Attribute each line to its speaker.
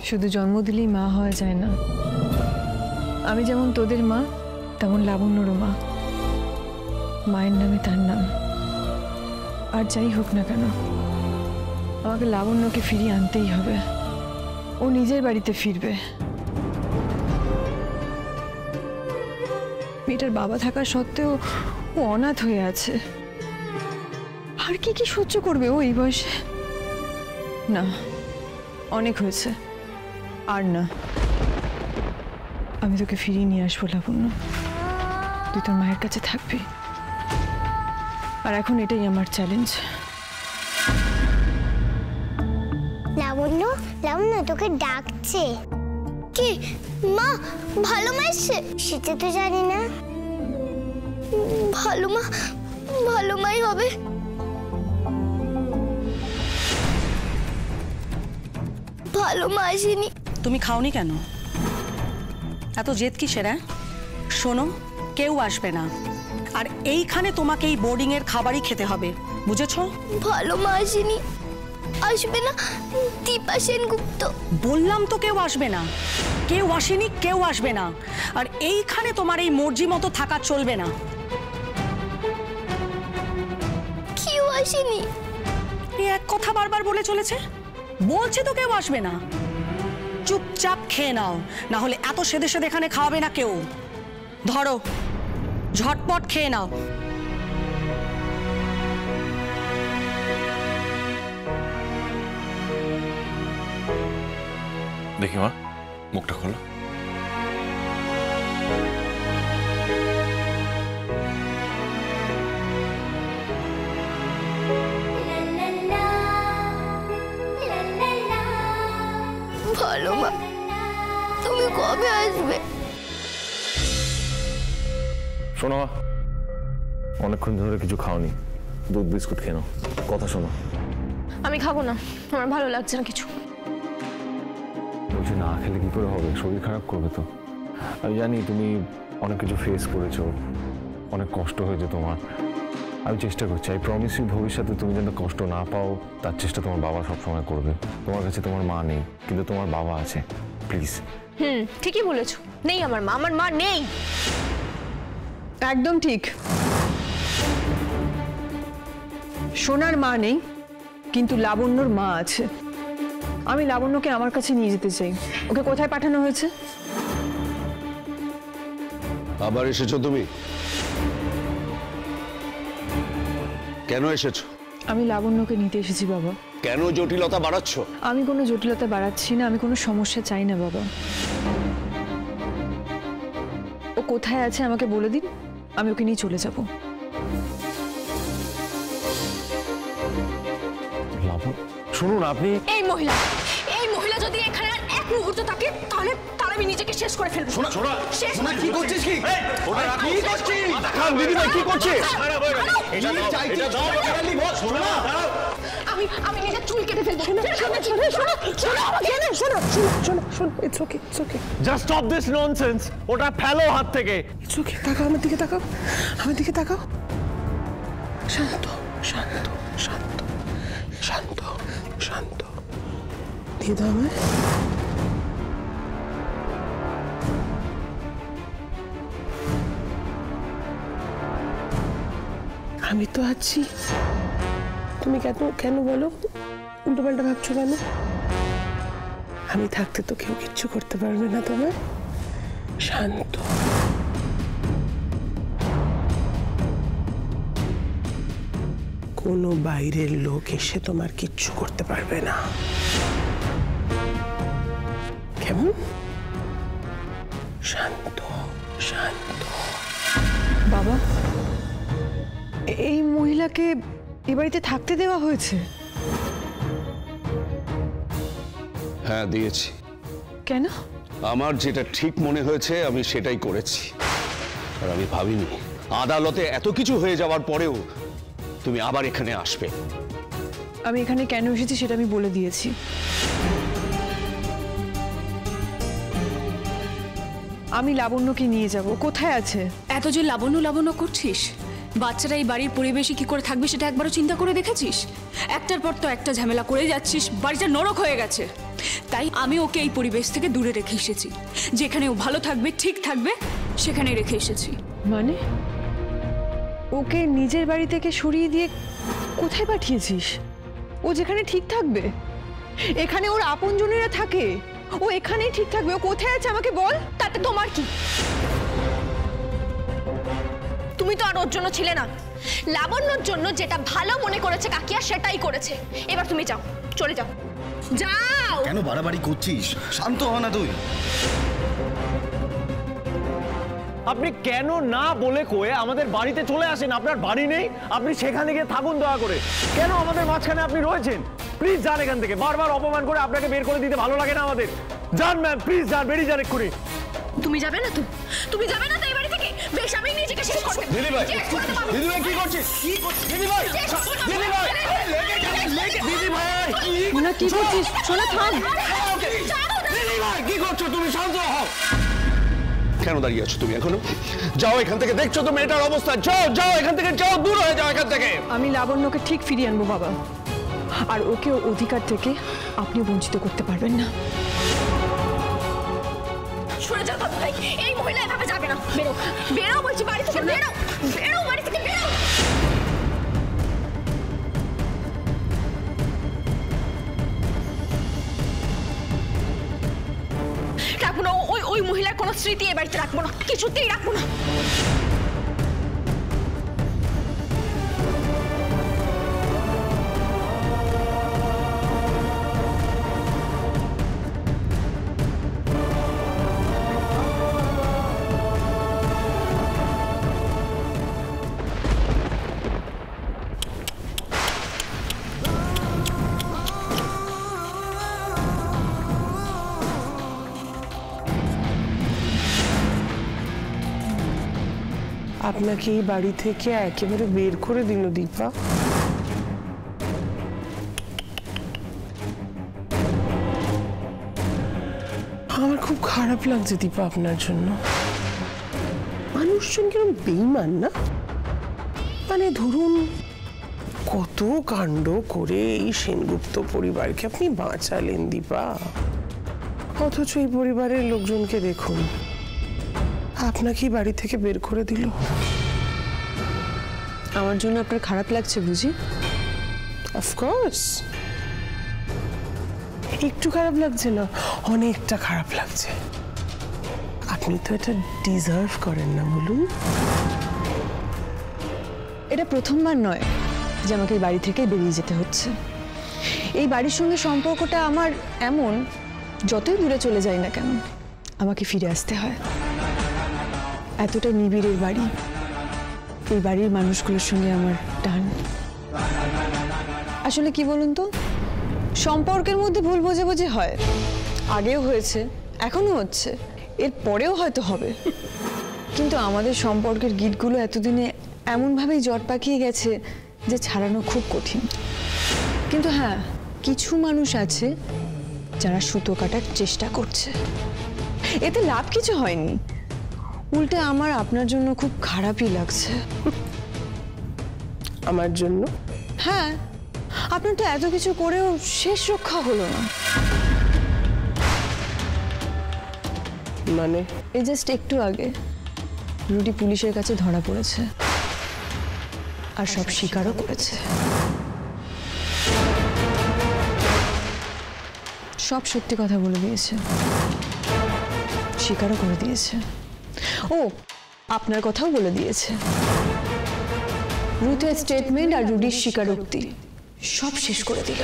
Speaker 1: শুধু জন্ম দিলেই মা হওয়া যায় না। আমি যেমন তোদের মা, তেমন লাবণ্যরও মা। মায়ের নামে তার নাম। আর যাই হোক না কেন, আমাকে লাবণ্যকে ফিরিয়ে আনতেই হবে। ও নিজের বাড়িতে ফিরবে। মেয়েটার বাবা থাকা সত্ত্বেও ও অনাথ হয়ে আছে। আর কি কি সহ্য করবে ও এই বয়সে? না, অনেক হয়েছে, আর না। আমি তোকে ফিরিয়ে নিয়ে আসবো লাবণ্য। তুই তোর মায়ের কাছে থাকবি। আর এখন এটাই আমার চ্যালেঞ্জ।
Speaker 2: লাবণ্য, লাবণ্য তোকে ডাকছে। কি মা? ভালো মা এসছে? সেটা তো জানি না। ভালো মা, ভালো মাই হবে। ভালো মা আসেনি।
Speaker 3: তুমি খাওনি কেন? এত জেদ কিসের? শোনো, কেউ আসবে না। আর এইখানে তোমাকে এই বোর্ডিং এর খাবারই খেতে হবে, বুঝেছো?
Speaker 2: ভালো মা আসেনি। আসবে না দীপা সেনগুপ্ত।
Speaker 3: বললাম তো কেউ আসবে না। কেউ আসেনি, কেউ আসবে না। আর এইখানে তোমার এই মর্জি মতো থাকা চলবে না।
Speaker 2: কেউ আসেনি।
Speaker 3: এই এক কথা বারবার বলে চলেছে। বলছে তো কেউ আসবে না। চুপচাপ খেয়ে নাও, না হলে এত সেদে সেদে এখানে খাওয়াবে না কেউ। ধরো, ঝটপট খেয়ে নাও।
Speaker 4: দেখি মা, মুখটা খোলো।
Speaker 2: ভালো মা, তুমি কবে আসবে?
Speaker 4: শোনো মা, অনেকক্ষণ ধরে কিছু খাওনি, দুধ বিস্কুট খেয়ে নাও। কথা শোনো।
Speaker 5: আমি খাবো না, আমার ভালো লাগছে না কিছু।
Speaker 4: বলছি না খেলে কি করে হবে? শরীর খারাপ করবে তো। আমি জানি তুমি অনেক কিছু ফেস করেছো, অনেক কষ্ট হয়েছে তোমার। আমি চেষ্টা করছি, আই প্রমিস ইউ, ভবিষ্যতে তুমি যেন কষ্ট না পাও তার চেষ্টা তোমার বাবা সবসময় করবে। তোমার কাছে তোমার মা নেই, কিন্তু তোমার বাবা আছে, প্লিজ।
Speaker 5: ঠিকই বলেছো, নেই আমার মা, আমার মা নেই।
Speaker 1: একদম ঠিক। সোনার মা নেই, কিন্তু লাবণ্যর মা আছে। আমি লাবণ্যকে আমার কাছে নিয়ে যেতে চাই। ওকে কোথায় পাঠানো হয়েছে?
Speaker 6: আবার এসেছো তুমি? কেন এসেছো?
Speaker 1: আমি লাবণ্যকে নিতে এসেছি বাবা।
Speaker 6: কেন জটিলতা বাড়াচ্ছ?
Speaker 1: আমি কোনো জটিলতা বাড়াচ্ছি না, আমি কোনো সমস্যা চাই না বাবা। ও কোথায় আছে আমাকে বলে দিন, আমি ওকে নিয়ে চলে যাব।
Speaker 4: শুনুন আপনি।
Speaker 5: এই মহিলা যদি এখানে আর এক মুহূর্ত থাকে তাহলে আমি নিজেকে শেষ করে ফেলবো।
Speaker 6: শোনা শোনা শোনা, কি করছিস? কি কি করছিস? দিদি ভাই কি করছিস?
Speaker 5: আমি নিজের চুল কেটে ফেলবো।
Speaker 1: It's okay, it's okay.
Speaker 7: Just stop this nonsense. ওটা ফেলো হাত থেকে।
Speaker 1: It's okay. তাকাও আমার দিকে, তাকাও আমার দিকে, তাকাও। শান্ত শান্ত শান্ত শান্ত শান্ত। দিয়ে দাও আমায়। আমি তো আছি। তুমি কেন বলো উল্টো পাল্টা ভাবছো কেন? আমি থাকতে তো কেউ কিচ্ছু করতে পারবে না তোমার। শান্ত। কোনো বাইরের লোক এসে তোমার কিচ্ছু করতে পারবে না, কেমন? শান্ত শান্ত। বাবা, এই মহিলাকে এ বাড়িতে থাকতে দেওয়া হয়েছে?
Speaker 6: হ্যাঁ দিয়েছি।
Speaker 1: কেন?
Speaker 6: আমার যেটা ঠিক মনে হয়েছে আমি সেটাই করেছি। আর আমি ভাবিনি আদালতে এত কিছু হয়ে যাওয়ার পরেও তুমি আবার এখানে আসবে।
Speaker 1: আমি এখানে কেন এসেছি সেটা আমি বলে দিয়েছি। আমি লাবণ্যকে নিয়ে যাব। কোথায় আছে?
Speaker 8: এত যে লাবণ্য করছিস, বাচ্চারা এই বাড়ির পরিবেশে কি করে থাকবে সেটা একবারও চিন্তা করে দেখেছিস? একটার পর তো একটা ঝামেলা করে যাচ্ছিস, বাড়িটা নরক হয়ে গেছে। তাই আমি ওকে এই পরিবেশ থেকে দূরে রেখে এসেছি। যেখানে ও ভালো থাকবে, ঠিক থাকবে, সেখানে রেখে এসেছি।
Speaker 1: মানে ওকে নিজের বাড়ি থেকে সরিয়ে দিয়ে কোথায় পাঠিয়েছিস? ও যেখানে ঠিক থাকবে, এখানে ওর আপনজনেরা থাকে, ও এখানেই ঠিক থাকবে। ও কোথায় আছে আমাকে বল।
Speaker 5: তাতে তোমার কি? তুমি তো আর ওর জন্য ছিলে না। লাবণ্যর জন্য যেটা ভালো মনে করেছে কাকিয়া সেটাই করেছে। এবার তুমি যাও, চলে যাও, যাও।
Speaker 9: কেন বাড়াবাড়ি করছিস? শান্ত হ না তুই।
Speaker 7: আপনি কেন না বলে কয়ে আমাদের বাড়িতে চলে আসেন? আপনার বাড়ি নেই, আপনি সেখানে গিয়ে থাকুন দয়া করে। কেন আমাদের মাঝখানে আপনি রয়েছেন? প্লিজ যান এখান থেকে। বারবার অপমান করে আপনাকে বের করে দিতে ভালো লাগে না আমাদের। যান ম্যাম, প্লিজ যান, বেরিয়ে যান এক্ষুনি।
Speaker 5: তুমি যাবে না তো? তুমি যাবে না তো এই বাড়ি থেকে? বেশ, আমি নিজেকে শেষ করব।
Speaker 9: দিদি ভাই, দিদি ভাই কি করছিস? কি করছিস দিদি ভাই? দিদি ভাই, দিদি ভাই
Speaker 1: সোনা কি করছিস? সোনা থাম।
Speaker 9: দিদি ভাই কি করছো তুমি? শান্ত হও।
Speaker 6: কেন দাঁড়িয়ে আছো তুমি এখনো? যাও এখান থেকে, দেখছো তো মেয়েটার অবস্থা। যাও যাও এখান থেকে, যাও, দূর হয়ে যাও এখান থেকে।
Speaker 1: আমি লাবণ্যকে ঠিক ফিরিয়ে আনবো বাবা, আর ওকে ওর অধিকার থেকে আপনি বঞ্চিত করতে পারবেন না।
Speaker 5: সরে যাও দাদু ভাই, এই মহিলা এভাবে যাবে না। বেরো, বেরো বলছি বাড়ি থেকে, বেরো, বেরো বাড়ি থেকে, বেরো। রাখবো না, ওই মহিলার কোনো স্মৃতি এ বাড়িতে রাখবো না, কিছুতেই রাখবো না।
Speaker 10: আপনাকে এই বাড়ি থেকে একেবারে বের করে দিল দীপা। আমার খুব খারাপ লাগছে দীপা আপনার জন্য। মানুষজন কিরকম বেইমান না? মানে ধরুন কত কাণ্ড করে এই সেনগুপ্ত পরিবারকে আপনি বাঁচালেন দীপা, অথচ এই পরিবারের লোকজনকে দেখুন, আপনাকে বাড়ি থেকে বের করে দিল।
Speaker 1: আমার জন্য আপনার খারাপ লাগছে বুঝি?
Speaker 10: অফকোর্স, একটু খারাপ লাগছে না, অনেকটা খারাপ লাগছে। আপনি তো এটা ডিজার্ভ করেন না বলুন।
Speaker 1: এটা প্রথমবার নয় যে আমাকে এই বাড়ি থেকে বেরিয়ে যেতে হচ্ছে। এই বাড়ির সঙ্গে সম্পর্কটা আমার এমন, যতই দূরে চলে যাই না কেন আমাকে ফিরে আসতে হয়। এতটা নিবিড়ের বাড়ি, এই বাড়ির মানুষগুলোর সঙ্গে আমার টান। আসলে কি বলুন তো, সম্পর্কের মধ্যে ভুল বোঝাবুঝি হয়, আগেও হয়েছে, এখনো হচ্ছে, এর পরেও হয়তো হবে। কিন্তু আমাদের সম্পর্কের গিটগুলো এতদিনে এমনভাবেই জট পাকিয়ে গেছে যে ছাড়ানো খুব কঠিন। কিন্তু হ্যাঁ, কিছু মানুষ আছে যারা সুতো কাটার চেষ্টা করছে। এতে লাভ কিছু হয়নি, উল্টে আমার আপনার জন্য খুব খারাপই লাগছে।
Speaker 10: আমার জন্য?
Speaker 1: হ্যাঁ, আপনার তো এত কিছু করেও শেষ রক্ষা হলো না।
Speaker 10: মানে
Speaker 1: এই জাস্ট একটু আগে রুটি পুলিশের কাছে ধরা পড়েছে, আর সব স্বীকারও করেছে। সব সত্যি কথা বলে দিয়েছে, স্বীকারও করে দিয়েছে। ও আপনার কথাও বলে দিয়েছে। রুথের স্টেটমেন্ট আর রুডির স্বীকারোক্তি সব শেষ করে দিল।